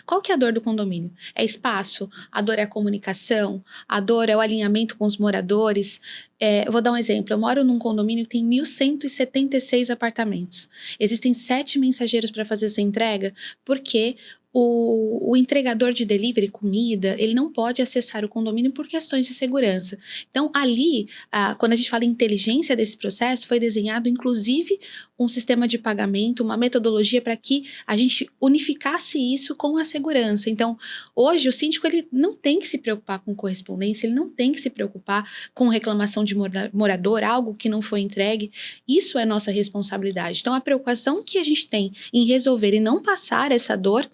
Qual que é a dor do condomínio? É espaço? A dor é a comunicação? A dor é o alinhamento com os moradores? Eu vou dar um exemplo. Eu moro num condomínio que tem 1.176 apartamentos. Existem 7 mensageiros para fazer essa entrega, porque o entregador de delivery, comida, ele não pode acessar o condomínio por questões de segurança. Então, ali, quando a gente fala em inteligência desse processo, foi desenhado, inclusive, um sistema de pagamento, uma metodologia para que a gente unificasse isso com a segurança. Então, hoje, o síndico ele não tem que se preocupar com correspondência, ele não tem que se preocupar com reclamação de morador, algo que não foi entregue. Isso é nossa responsabilidade. Então, a preocupação que a gente tem em resolver e não passar essa dor,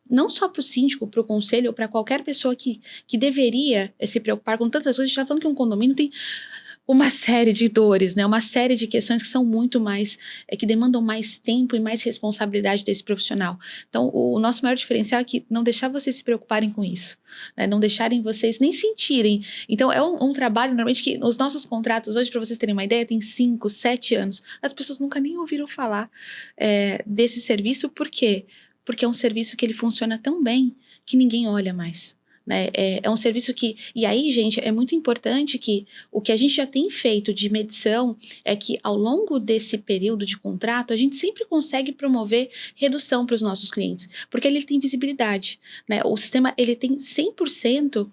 não só para o síndico, para o conselho ou para qualquer pessoa que deveria se preocupar com tantas coisas. A gente está falando que um condomínio tem uma série de dores, né? Uma série de questões que são muito mais, que demandam mais tempo e mais responsabilidade desse profissional. Então, o nosso maior diferencial é que não deixar vocês se preocuparem com isso, né? Não deixarem vocês nem sentirem. Então, é um trabalho, normalmente, que os nossos contratos hoje, para vocês terem uma ideia, tem 5, 7 anos. As pessoas nunca nem ouviram falar desse serviço. Por quê? Porque é um serviço que ele funciona tão bem que ninguém olha mais. Né? É um serviço que... E aí, gente, é muito importante que o que a gente já tem feito de medição é que ao longo desse período de contrato, a gente sempre consegue promover redução para os nossos clientes, porque ele tem visibilidade, né? O sistema ele tem 100%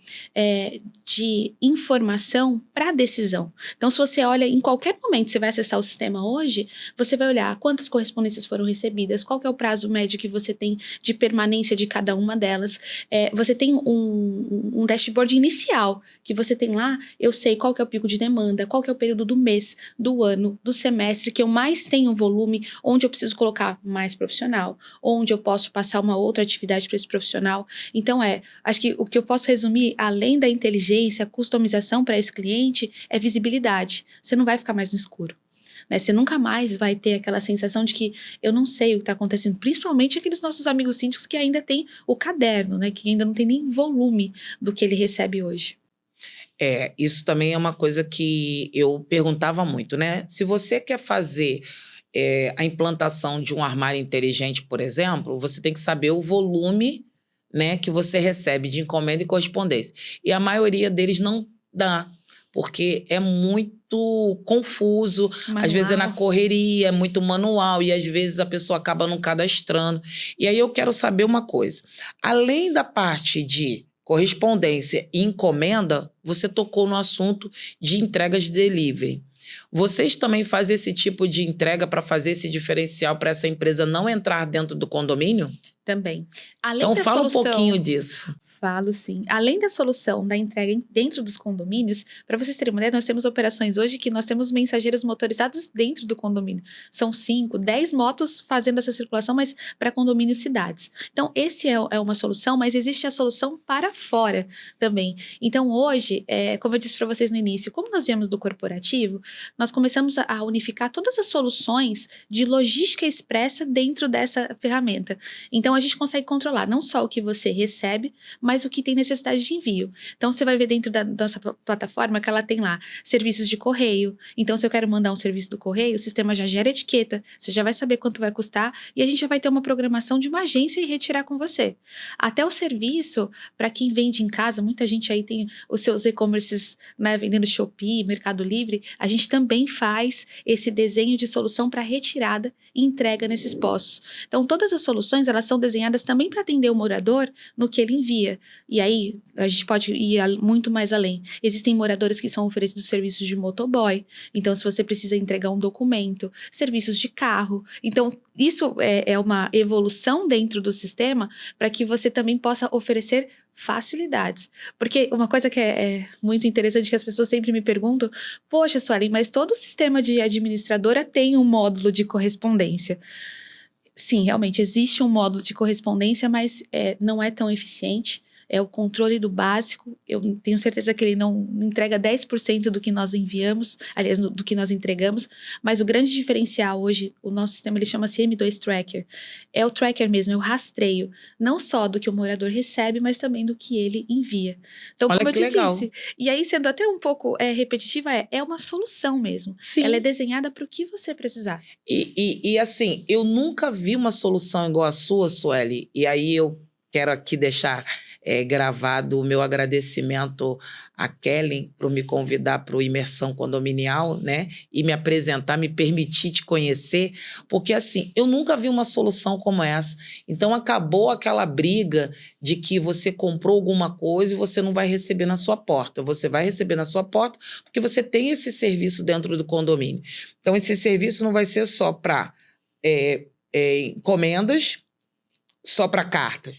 de informação para decisão. Então, se você olha em qualquer momento, você vai acessar o sistema hoje, você vai olhar quantas correspondências foram recebidas, qual que é o prazo médio que você tem de permanência de cada uma delas. Você tem um dashboard inicial, que você tem lá, eu sei qual que é o pico de demanda, qual que é o período do mês, do ano, do semestre, que eu mais tenho volume, onde eu preciso colocar mais profissional, onde eu posso passar uma outra atividade para esse profissional. Então acho que o que eu posso resumir, além da inteligência, a customização para esse cliente, é visibilidade. Você não vai ficar mais no escuro. Né? Você nunca mais vai ter aquela sensação de que eu não sei o que está acontecendo, principalmente aqueles nossos amigos síndicos que ainda têm o caderno, né? Que ainda não tem nem volume do que ele recebe hoje. Isso também é uma coisa que eu perguntava muito, né? Se você quer fazer a implantação de um armário inteligente, por exemplo, você tem que saber o volume, né, que você recebe de encomenda e correspondência. E a maioria deles não dá, porque é muito confuso, Manual. Às vezes é na correria, é muito manual, e às vezes a pessoa acaba não cadastrando. E aí eu quero saber uma coisa. Além da parte de correspondência e encomenda, você tocou no assunto de entregas de delivery. Vocês também fazem esse tipo de entrega para fazer esse diferencial para essa empresa não entrar dentro do condomínio? Também. Então fala um pouquinho disso. Falo sim. Além da solução da entrega dentro dos condomínios, para vocês terem uma ideia, nós temos operações hoje que nós temos mensageiros motorizados dentro do condomínio. São 5, 10 motos fazendo essa circulação, mas para condomínios e cidades. Então, esse é uma solução, mas existe a solução para fora também. Então, hoje, como eu disse para vocês no início, como nós viemos do corporativo, nós começamos a unificar todas as soluções de logística expressa dentro dessa ferramenta. Então, a gente consegue controlar não só o que você recebe, mas o que tem necessidade de envio. Então, você vai ver dentro da nossa plataforma que ela tem lá serviços de correio. Então, se eu quero mandar um serviço do correio, o sistema já gera etiqueta, você já vai saber quanto vai custar e a gente já vai ter uma programação de uma agência e retirar com você. Até o serviço, para quem vende em casa, muita gente aí tem os seus e-commerces, né, vendendo Shopee, Mercado Livre, a gente também faz esse desenho de solução para retirada e entrega nesses postos. Então, todas as soluções, elas são desenhadas também para atender o morador no que ele envia. E aí, a gente pode ir muito mais além. Existem moradores que são oferecidos serviços de motoboy. Então, se você precisa entregar um documento, serviços de carro. Então, isso é uma evolução dentro do sistema para que você também possa oferecer facilidades. Porque uma coisa que é muito interessante que as pessoas sempre me perguntam, poxa, Suelen, mas todo sistema de administradora tem um módulo de correspondência. Sim, realmente existe um módulo de correspondência, mas não é tão eficiente. É o controle do básico. Eu tenho certeza que ele não entrega 10% do que nós enviamos, aliás, do que nós entregamos, mas o grande diferencial hoje, o nosso sistema, ele chama-se M2 Tracker. É o tracker mesmo, é o rastreio, não só do que o morador recebe, mas também do que ele envia. Então, Olha como eu que te legal. disse, e aí sendo até um pouco repetitiva, é uma solução mesmo. Sim. Ela é desenhada para o que você precisar. E assim, eu nunca vi uma solução igual a sua, Sueli, e aí eu quero aqui deixar gravado o meu agradecimento a Kellen por me convidar para o Imersão Condominial, né? E me apresentar, me permitir te conhecer, porque assim, eu nunca vi uma solução como essa. Então acabou aquela briga de que você comprou alguma coisa e você não vai receber na sua porta. Você vai receber na sua porta porque você tem esse serviço dentro do condomínio. Então esse serviço não vai ser só para encomendas, só para cartas.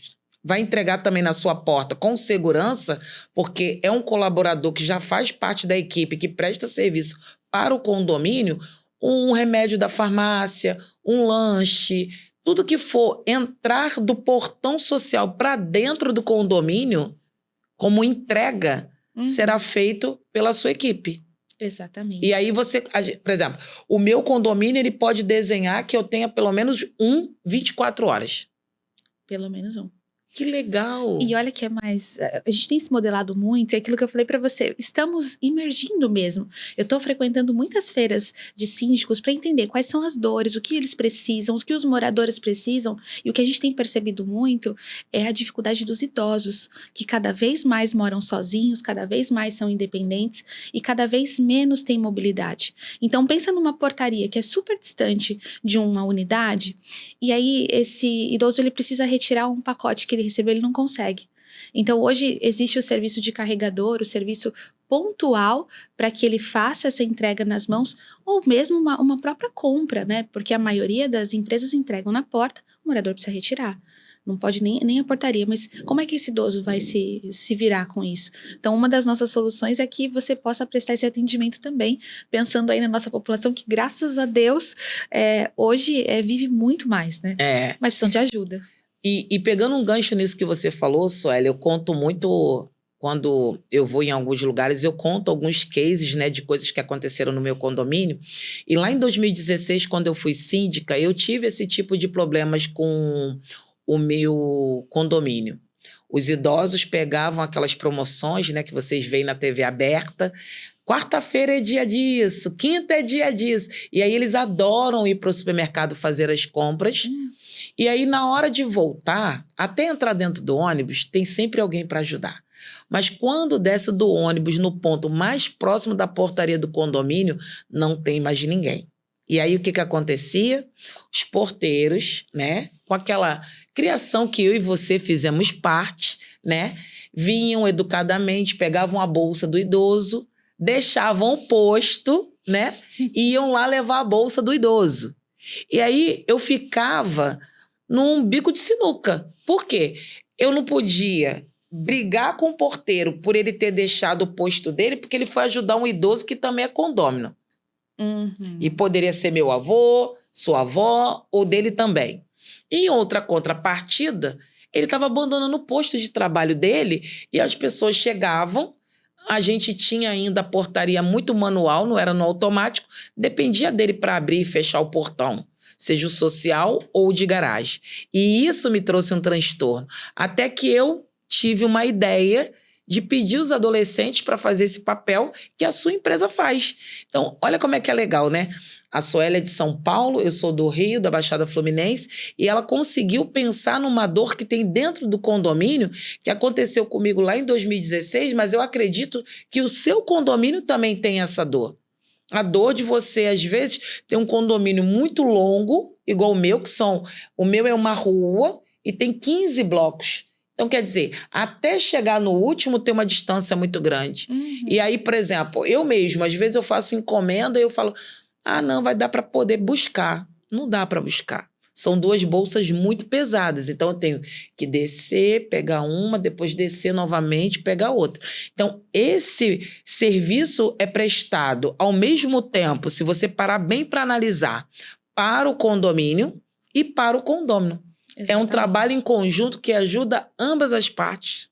Vai entregar também na sua porta com segurança, porque é um colaborador que já faz parte da equipe, que presta serviço para o condomínio, um remédio da farmácia, um lanche, tudo que for entrar do portão social para dentro do condomínio, como entrega, será feito pela sua equipe. Exatamente. E aí você, por exemplo, o meu condomínio ele pode desenhar que eu tenha pelo menos 24 horas. Pelo menos um. Que legal! E olha que é mais... A gente tem se modelado muito, é aquilo que eu falei para você, estamos imergindo mesmo. Eu estou frequentando muitas feiras de síndicos para entender quais são as dores, o que eles precisam, o que os moradores precisam, e o que a gente tem percebido muito é a dificuldade dos idosos, que cada vez mais moram sozinhos, cada vez mais são independentes e cada vez menos têm mobilidade. Então pensa numa portaria que é super distante de uma unidade, e aí esse idoso ele precisa retirar um pacote que ele recebeu, ele não consegue. Então hoje existe o serviço de carregador, o serviço pontual para que ele faça essa entrega nas mãos, ou mesmo uma própria compra, né? Porque a maioria das empresas entregam na porta, o morador precisa retirar. Não pode nem a portaria, mas como é que esse idoso vai se virar com isso? Então, uma das nossas soluções é que você possa prestar esse atendimento também, pensando aí na nossa população, que graças a Deus, hoje vive muito mais, né? Mas precisam de ajuda. E pegando um gancho nisso que você falou, Sueli, eu conto muito, quando eu vou em alguns lugares, eu conto alguns cases, né, de coisas que aconteceram no meu condomínio. E lá em 2016, quando eu fui síndica, eu tive esse tipo de problemas com o meu condomínio. Os idosos pegavam aquelas promoções, né, que vocês veem na TV aberta. Quarta-feira é dia disso, quinta é dia disso. E aí eles adoram ir para o supermercado fazer as compras. E aí, na hora de voltar, até entrar dentro do ônibus, tem sempre alguém para ajudar. Mas quando desce do ônibus no ponto mais próximo da portaria do condomínio, não tem mais ninguém. E aí, o que acontecia? Os porteiros, né, com aquela criação que eu e você fizemos parte, né, vinham educadamente, pegavam a bolsa do idoso, deixavam o posto, né, e iam lá levar a bolsa do idoso. E aí, eu ficava num bico de sinuca. Por quê? Eu não podia brigar com o porteiro por ele ter deixado o posto dele, porque ele foi ajudar um idoso que também é condômino. E poderia ser meu avô, sua avó, ou dele também. Em outra contrapartida, ele estava abandonando o posto de trabalho dele e as pessoas chegavam, a gente tinha ainda a portaria muito manual, não era no automático, dependia dele para abrir e fechar o portão, seja o social ou de garagem. E isso me trouxe um transtorno. Até que eu tive uma ideia de pedir os adolescentes para fazer esse papel que a sua empresa faz. Então, olha como é que é legal, né? A Sueli é de São Paulo, eu sou do Rio, da Baixada Fluminense, e ela conseguiu pensar numa dor que tem dentro do condomínio, que aconteceu comigo lá em 2016, mas eu acredito que o seu condomínio também tem essa dor. A dor de você, às vezes, ter um condomínio muito longo, igual o meu, o meu é uma rua e tem 15 blocos. Então, quer dizer, até chegar no último tem uma distância muito grande. E aí, por exemplo, eu mesmo, às vezes eu faço encomenda e eu falo, não, vai dar para poder buscar. Não dá para buscar. São 2 bolsas muito pesadas, então eu tenho que descer, pegar uma, depois descer novamente, pegar outra. Então, esse serviço é prestado ao mesmo tempo, se você parar bem para analisar, para o condomínio e para o condômino. Exatamente. É um trabalho em conjunto que ajuda ambas as partes.